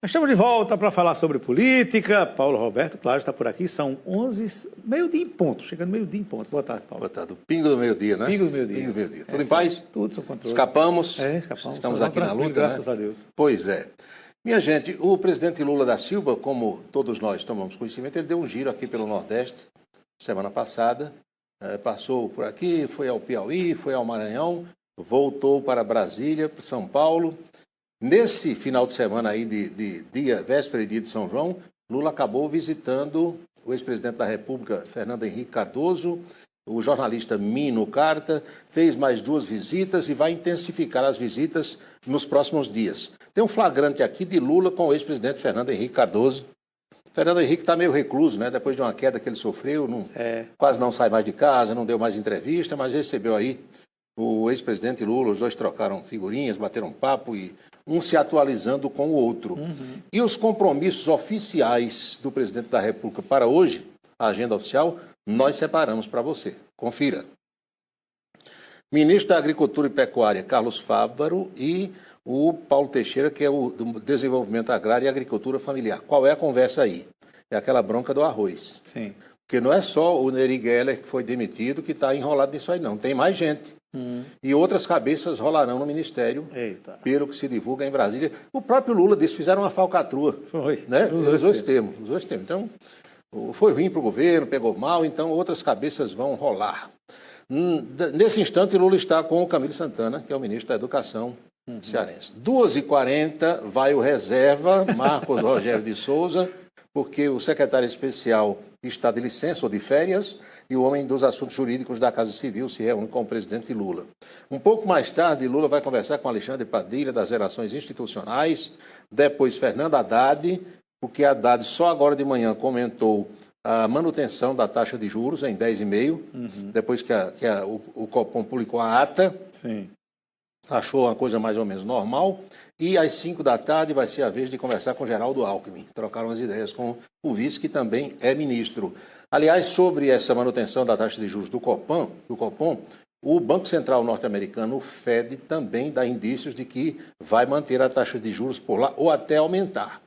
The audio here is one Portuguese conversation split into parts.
Estamos de volta para falar sobre política. Paulo Roberto, claro, está por aqui. São 11, meio-dia em ponto. Chegando meio-dia em ponto. Boa tarde, Paulo. Boa tarde. O pingo do meio-dia, né? Pingo do meio-dia. Pingo do meio-dia. Tudo em paz? Tudo sob controle. Escapamos? Escapamos. Estamos aqui na luta, graças né? a Deus. Pois é. Minha gente, o presidente Lula da Silva, como todos nós tomamos conhecimento, ele deu um giro aqui pelo Nordeste, semana passada. Passou por aqui, foi ao Piauí, foi ao Maranhão, voltou para Brasília, para São Paulo. Nesse final de semana aí, véspera e dia de São João, Lula acabou visitando o ex-presidente da República, Fernando Henrique Cardoso, o jornalista Mino Carta, fez mais 2 visitas e vai intensificar as visitas nos próximos dias. Tem um flagrante aqui de Lula com o ex-presidente Fernando Henrique Cardoso. Fernando Henrique está meio recluso, né? Depois de uma queda que ele sofreu, quase não sai mais de casa, não deu mais entrevista, mas recebeu aí o ex-presidente Lula, os dois trocaram figurinhas, bateram papo e um se atualizando com o outro. E os compromissos oficiais do presidente da República para hoje, a agenda oficial, nós separamos para você. Confira. Ministro da Agricultura e Pecuária, Carlos Fávaro, e o Paulo Teixeira, que é o do Desenvolvimento Agrário e Agricultura Familiar. Qual é a conversa aí? É aquela bronca do arroz. Sim. Porque não é só o Neri Geller que foi demitido que está enrolado nisso aí, não. Tem mais gente. E outras cabeças rolarão no Ministério, pelo que se divulga em Brasília. O próprio Lula disse, fizeram uma falcatrua. Foi. Né? Os dois termos. Então, foi ruim para o governo, pegou mal, então outras cabeças vão rolar. Nesse instante, Lula está com o Camilo Santana, que é o ministro da Educação cearense. 2h40 vai o reserva, Marcos Rogério de Souza, porque o secretário especial está de licença ou de férias e o homem dos assuntos jurídicos da Casa Civil se reúne com o presidente Lula. Um pouco mais tarde, Lula vai conversar com Alexandre Padilha, das relações institucionais, depois Fernando Haddad, porque Haddad só agora de manhã comentou a manutenção da taxa de juros em 10,5%, depois que o Copom publicou a ata. Sim. Achou uma coisa mais ou menos normal, e às 5 da tarde vai ser a vez de conversar com Geraldo Alckmin. Trocaram as ideias com o vice, que também é ministro. Aliás, sobre essa manutenção da taxa de juros do Copom, o Banco Central norte-americano, o Fed, também dá indícios de que vai manter a taxa de juros por lá ou até aumentar.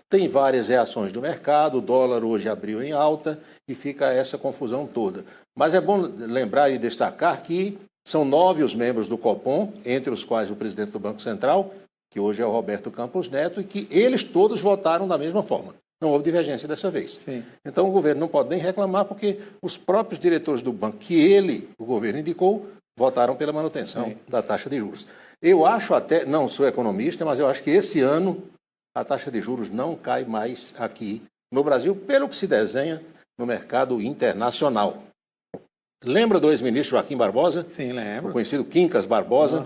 Tem várias reações do mercado, o dólar hoje abriu em alta e fica essa confusão toda. Mas é bom lembrar e destacar que são 9 os membros do Copom, entre os quais o presidente do Banco Central, que hoje é o Roberto Campos Neto, e que eles todos votaram da mesma forma. Não houve divergência dessa vez. Sim. Então o governo não pode nem reclamar, porque os próprios diretores do banco que o governo indicou, votaram pela manutenção da taxa de juros. Eu acho até, não sou economista, mas eu acho que esse ano a taxa de juros não cai mais aqui no Brasil, pelo que se desenha no mercado internacional. Lembra do ex-ministro Joaquim Barbosa? Sim, lembro. O conhecido Quincas Barbosa.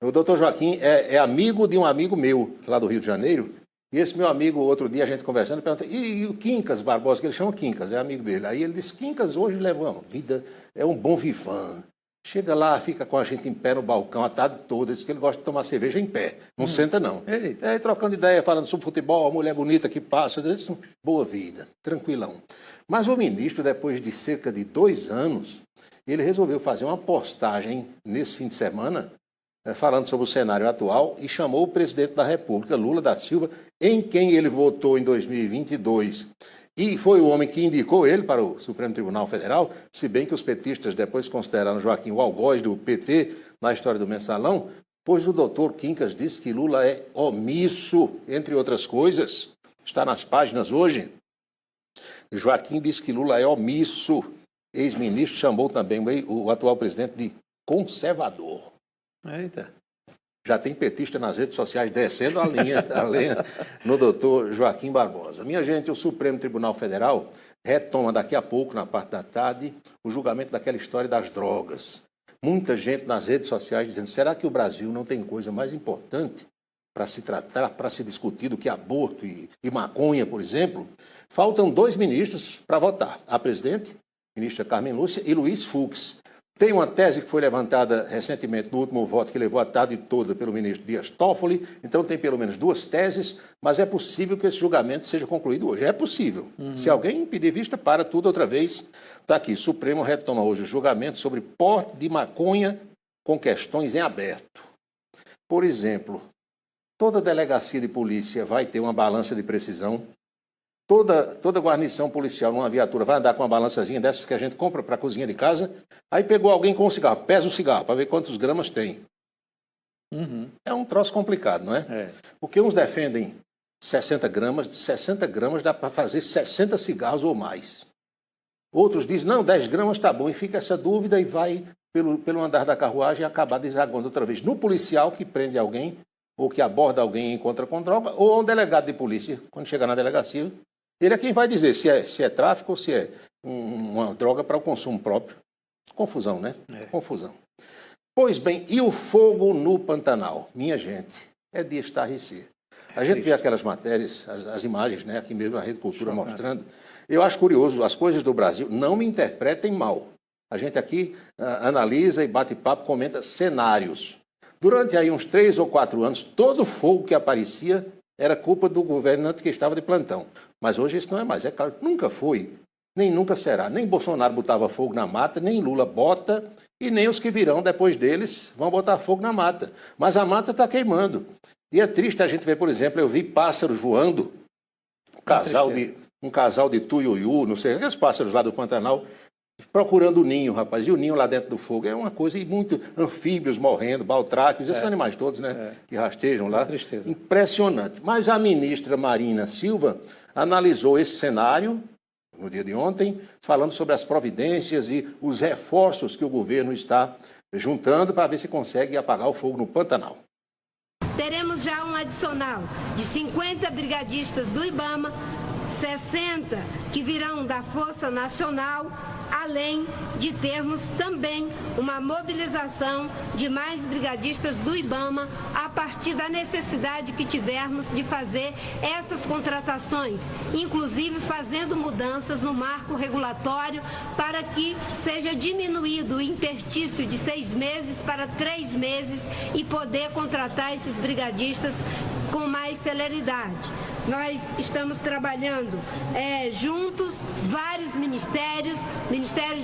O doutor Joaquim é amigo de um amigo meu, lá do Rio de Janeiro. E esse meu amigo, outro dia, a gente conversando, perguntou, e o Quincas Barbosa, que ele chama Quincas, é amigo dele. Aí ele disse, Quincas hoje leva uma vida, é um bom vivan. Chega lá, fica com a gente em pé no balcão a tarde toda, diz que ele gosta de tomar cerveja em pé, não senta não. Aí trocando ideia, falando sobre futebol, a mulher bonita que passa, diz, boa vida, tranquilão. Mas o ministro, depois de cerca de 2 anos, ele resolveu fazer uma postagem nesse fim de semana, falando sobre o cenário atual, e chamou o presidente da República, Lula da Silva, em quem ele votou em 2022. E foi o homem que indicou ele para o Supremo Tribunal Federal, se bem que os petistas depois consideraram Joaquim o algoz do PT na história do Mensalão, pois o doutor Quincas disse que Lula é omisso, entre outras coisas. Está nas páginas hoje. Joaquim disse que Lula é omisso. Ex-ministro chamou também o atual presidente de conservador. Eita. Já tem petista nas redes sociais descendo a linha no doutor Joaquim Barbosa. Minha gente, o Supremo Tribunal Federal retoma daqui a pouco, na parte da tarde, o julgamento daquela história das drogas. Muita gente nas redes sociais dizendo, será que o Brasil não tem coisa mais importante para se tratar, para se discutir do que aborto e maconha, por exemplo? Faltam 2 ministros para votar. A presidente, ministra Carmen Lúcia, e Luiz Fux. Tem uma tese que foi levantada recentemente no último voto, que levou a tarde toda pelo ministro Dias Toffoli. Então tem pelo menos 2 teses, mas é possível que esse julgamento seja concluído hoje. É possível. Se alguém pedir vista, para tudo outra vez. Está aqui. Supremo retoma hoje o julgamento sobre porte de maconha com questões em aberto. Por exemplo, Toda delegacia de polícia vai ter uma balança de precisão. Toda guarnição policial numa viatura vai andar com uma balançazinha dessas que a gente compra para a cozinha de casa. Aí pegou alguém com um cigarro, pesa o cigarro para ver quantos gramas tem. É um troço complicado, não é? Porque uns defendem 60 gramas dá para fazer 60 cigarros ou mais. Outros dizem, não, 10 gramas está bom, e fica essa dúvida e vai pelo andar da carruagem acabar desaguando outra vez no policial que prende alguém, ou que aborda alguém e encontra com droga, ou um delegado de polícia, quando chegar na delegacia, ele é quem vai dizer se é tráfico ou se é uma droga para o consumo próprio. Confusão, né? Confusão. Pois bem, e o fogo no Pantanal? Minha gente, é de estarrecer. A gente vê aquelas matérias, as imagens, né, aqui mesmo na Rede Cultura mostrando. Eu acho curioso, as coisas do Brasil, não me interpretem mal. A gente aqui analisa e bate papo, comenta cenários. Durante aí uns 3 ou 4 anos, todo fogo que aparecia era culpa do governante que estava de plantão. Mas hoje isso não é mais. É claro, nunca foi, nem nunca será. Nem Bolsonaro botava fogo na mata, nem Lula bota, e nem os que virão depois deles vão botar fogo na mata. Mas a mata está queimando. E é triste a gente ver, por exemplo, eu vi pássaros voando, um casal de tuiuiu, não sei, aqueles pássaros lá do Pantanal, procurando o ninho, rapaz, e o ninho lá dentro do fogo. É uma coisa, e muito anfíbios morrendo, baltráquios, esses animais todos, né, que rastejam lá. Impressionante. Mas a ministra Marina Silva analisou esse cenário no dia de ontem, falando sobre as providências e os reforços que o governo está juntando para ver se consegue apagar o fogo no Pantanal. Teremos já um adicional de 50 brigadistas do IBAMA, 60 que virão da Força Nacional, além de termos também uma mobilização de mais brigadistas do IBAMA a partir da necessidade que tivermos de fazer essas contratações, inclusive fazendo mudanças no marco regulatório para que seja diminuído o interstício de 6 meses para 3 meses e poder contratar esses brigadistas com mais celeridade. Nós estamos trabalhando juntos, vários ministérios, Ministério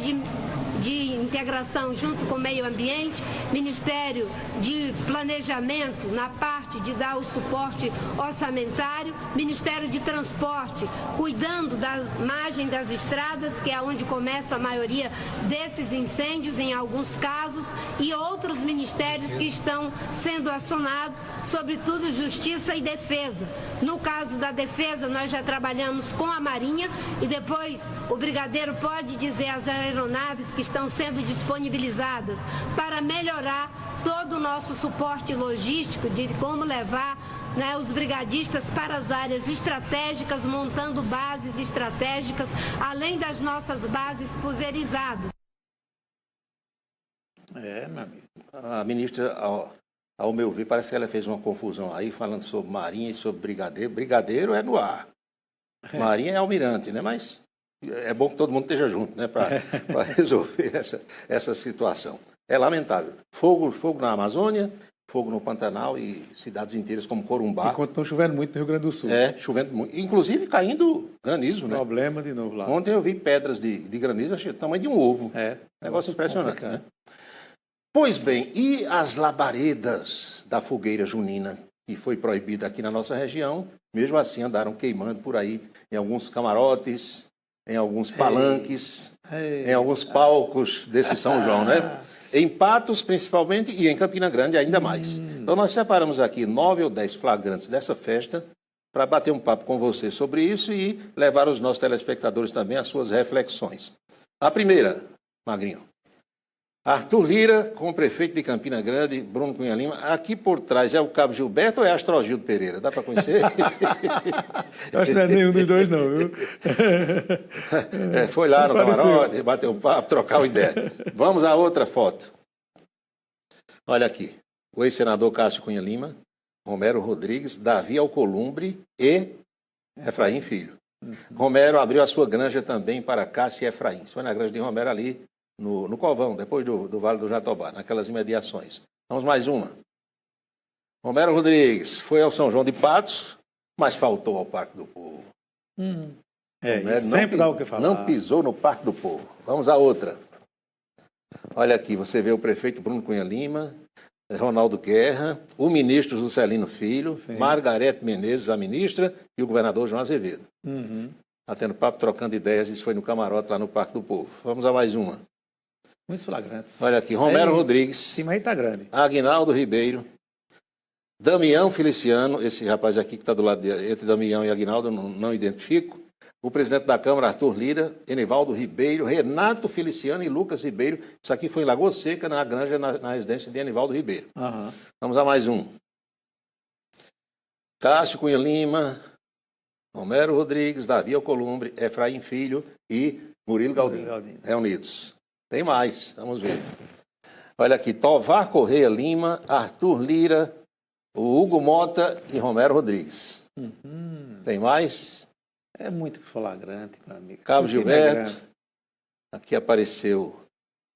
de Integração junto com o Meio Ambiente, Ministério de Planejamento na parte de dar o suporte orçamentário, Ministério de Transporte cuidando das margens das estradas, que é onde começa a maioria desses incêndios em alguns casos, e outros ministérios que estão sendo acionados, sobretudo Justiça e Defesa. No caso da Defesa, nós já trabalhamos com a Marinha e depois o Brigadeiro pode dizer às aeronaves que estão sendo disponibilizadas para melhorar todo o nosso suporte logístico de como levar os brigadistas para as áreas estratégicas, montando bases estratégicas, além das nossas bases pulverizadas. Meu amigo. A ministra, ao meu ver, parece que ela fez uma confusão aí, falando sobre Marinha e sobre Brigadeiro. Brigadeiro é no ar. Marinha é almirante, né? Mas é bom que todo mundo esteja junto, né? Para resolver essa situação. É lamentável. Fogo na Amazônia, fogo no Pantanal e cidades inteiras como Corumbá. E continua chovendo muito no Rio Grande do Sul. Chovendo muito. Inclusive caindo granizo, né? Problema de novo lá. Ontem eu vi pedras de granizo, achei o tamanho de um ovo. Negócio impressionante, né? Pois bem, e as labaredas da fogueira junina, que foi proibida aqui na nossa região, mesmo assim andaram queimando por aí, em alguns camarotes, em alguns palanques, em alguns palcos desse São João, né? Em Patos, principalmente, e em Campina Grande ainda mais. Então nós separamos aqui 9 ou 10 flagrantes dessa festa para bater um papo com você sobre isso e levar os nossos telespectadores também às suas reflexões. A primeira, Magrinho. Arthur Lira, com o prefeito de Campina Grande, Bruno Cunha Lima. Aqui por trás é o Cabo Gilberto ou é Astrogildo Pereira? Dá para conhecer? Eu acho que não é nenhum dos dois, não, viu? Foi lá no camarote, bateu um papo, trocar uma ideia. Vamos a outra foto. Olha aqui. O ex-senador Cássio Cunha Lima, Romero Rodrigues, Davi Alcolumbre e Efraim Filho. Romero abriu a sua granja também para Cássio e Efraim. Foi na granja de Romero ali, no Covão, depois do Vale do Jatobá, naquelas imediações. Vamos mais uma. Romero Rodrigues foi ao São João de Patos, mas faltou ao Parque do Povo. Sempre dá o que falar. Não pisou no Parque do Povo. Vamos a outra. Olha aqui, você vê o prefeito Bruno Cunha Lima, Ronaldo Guerra, o ministro Juscelino Filho, Sim. Margarete Menezes, a ministra, e o governador João Azevedo. Tá tendo papo, trocando ideias, isso foi no camarote lá no Parque do Povo. Vamos a mais uma. Muitos flagrantes. Olha aqui, Romero Aí, Rodrigues, cima aí tá grande. Aguinaldo Ribeiro, Damião Feliciano, esse rapaz aqui que está do lado entre Damião e Aguinaldo, eu não identifico. O presidente da Câmara, Arthur Lira, Enivaldo Ribeiro, Renato Feliciano e Lucas Ribeiro. Isso aqui foi em Lagoa Seca, na granja, na residência de Enivaldo Ribeiro. Aham. Vamos a mais um. Cássio Cunha Lima, Romero Rodrigues, Davi Alcolumbre, Efraim Filho e Murilo Galdino. Reunidos. Tem mais, vamos ver. Olha aqui, Tovar Correia Lima, Arthur Lira, o Hugo Mota e Romero Rodrigues. Tem mais? É muito flagrante, meu amigo. Cabo Isso aqui não é Gilberto. grande. Aqui apareceu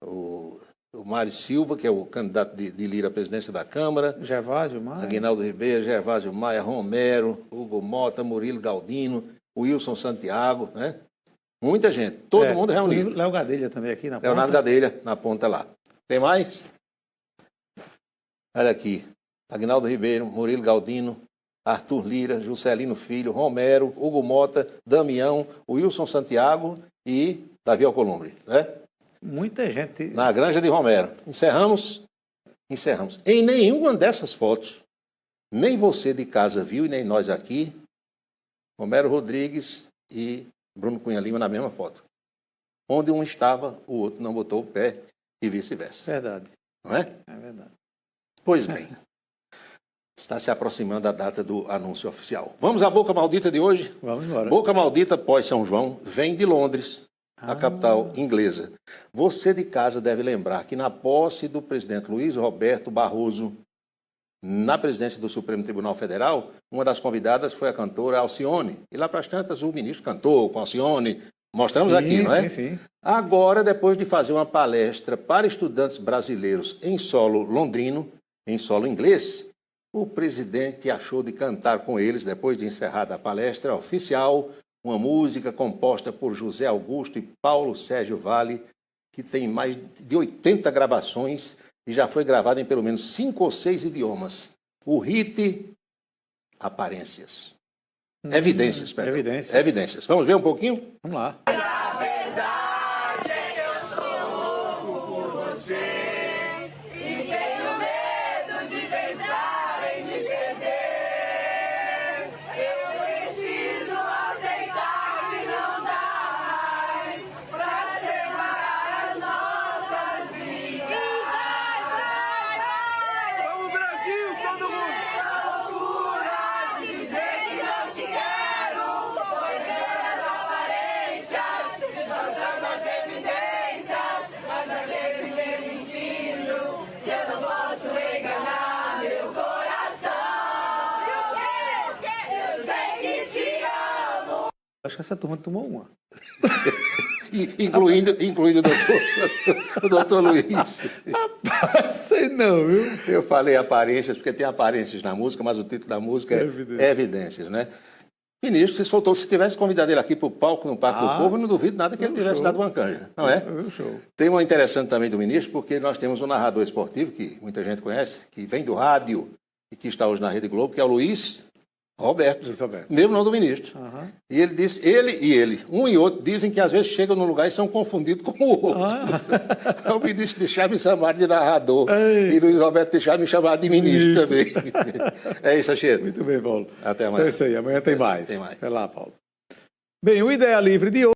o Mário Silva, que é o candidato de Lira à presidência da Câmara. Gervásio, Maia. Aguinaldo Ribeiro, Gervásio Maia, Romero, Hugo Mota, Murilo Galdino, Wilson Santiago, né? Muita gente, todo mundo reunido. Léo Gadelha também aqui na ponta. Leonardo Gadelha, na ponta lá. Tem mais? Olha aqui. Aguinaldo Ribeiro, Murilo Galdino, Arthur Lira, Juscelino Filho, Romero, Hugo Mota, Damião, Wilson Santiago e Davi Alcolumbre, né? Muita gente. Na granja de Romero. Encerramos. Em nenhuma dessas fotos, nem você de casa viu e nem nós aqui, Romero Rodrigues e Bruno Cunha Lima na mesma foto. Onde um estava, o outro não botou o pé e vice-versa. Verdade. Não é? É verdade. Pois bem, está se aproximando a data do anúncio oficial. Vamos à Boca Maldita de hoje? Vamos embora. Boca Maldita pós-São João vem de Londres, a capital inglesa. Você de casa deve lembrar que na posse do presidente Luiz Roberto Barroso, na presidência do Supremo Tribunal Federal, uma das convidadas foi a cantora Alcione. E lá para as tantas o ministro cantou com Alcione. Mostramos aqui, não é? Sim. Agora, depois de fazer uma palestra para estudantes brasileiros em solo londrino, em solo inglês, o presidente achou de cantar com eles, depois de encerrada a palestra oficial, uma música composta por José Augusto e Paulo Sérgio Vale, que tem mais de 80 gravações e já foi gravada em pelo menos 5 ou 6 idiomas. O hit Aparências. Evidências, perdão. Evidências. Vamos ver um pouquinho? Vamos lá. Acho que essa turma tomou uma. Incluindo o doutor Luiz. Rapaz, sei não, viu? Eu falei aparências, porque tem aparências na música, mas o título da música é Evidências, né? Ministro, se soltou, se tivesse convidado ele aqui para o palco no Parque do Povo, eu não duvido nada que ele tivesse dado uma canja, não é? Show. Tem uma interessante também do ministro, porque nós temos um narrador esportivo, que muita gente conhece, que vem do rádio e que está hoje na Rede Globo, que é o Luiz Roberto, mesmo nome do ministro. E ele disse, ele, um e outro, dizem que às vezes chegam num lugar e são confundidos com o outro. O ministro deixava me chamar de narrador e Luiz Roberto deixava me chamar de ministro também. É isso, Acheta. Muito bem, Paulo. Até amanhã. É isso aí, amanhã tem mais. Tem mais. Vai lá, Paulo. Bem, o Ideia Livre de hoje.